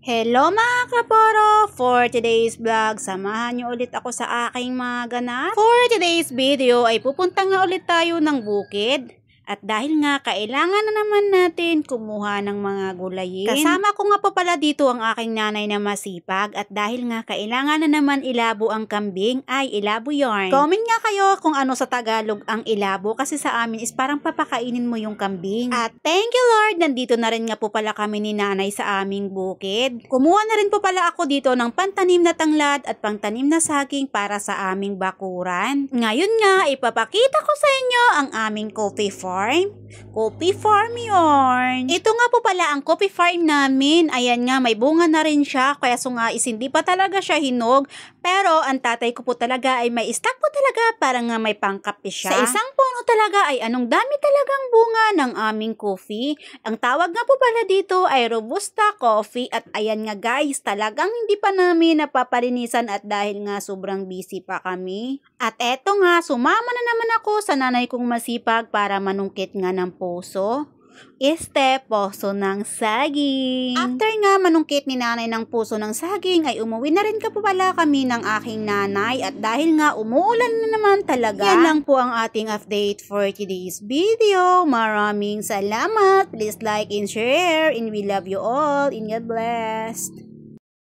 Hello mga kaporo! For today's vlog, samahan niyo ulit ako sa aking mga ganap. For today's video ay pupunta nga ulit tayo ng bukid. At dahil nga kailangan na naman natin kumuha ng mga gulayin. Kasama ko nga po pala dito ang aking nanay na masipag. At dahil nga kailangan na naman ilabo ang kambing, ay ilabo yarn. Comment nga kayo kung ano sa Tagalog ang ilabo kasi sa amin is parang papakainin mo yung kambing. At thank you Lord, nandito na rin nga po pala kami ni nanay sa aming bukid. Kumuha na rin po pala ako dito ng pantanim na tanglad at pangtanim na saging para sa aming bakuran. Ngayon nga, ipapakita ko sa inyo ang aming coffee farm. Coffee farm yarn. Ito nga po pala ang coffee farm namin. Ayan nga, may bunga na rin siya. Kaya so nga is hindi pa talaga siya hinog. Pero ang tatay ko po talaga ay may stock po talaga para nga may pangkape siya. Sa isang puno talaga ay anong dami talagang bunga ng aming coffee. Ang tawag nga po pala dito ay Robusta Coffee. At ayan nga guys, talagang hindi pa namin napapalinisan at dahil nga sobrang busy pa kami. At eto nga, sumama na naman ako sa nanay kong masipag para manungkit nga ng puso. Poso ng saging. After nga manungkit ni nanay ng puso ng saging ay umuwi na rin po pala kami ng aking nanay at dahil nga umuulan na naman talaga. Yan lang po ang ating update for today's video. Maraming salamat. Please like and share and we love you all and God bless.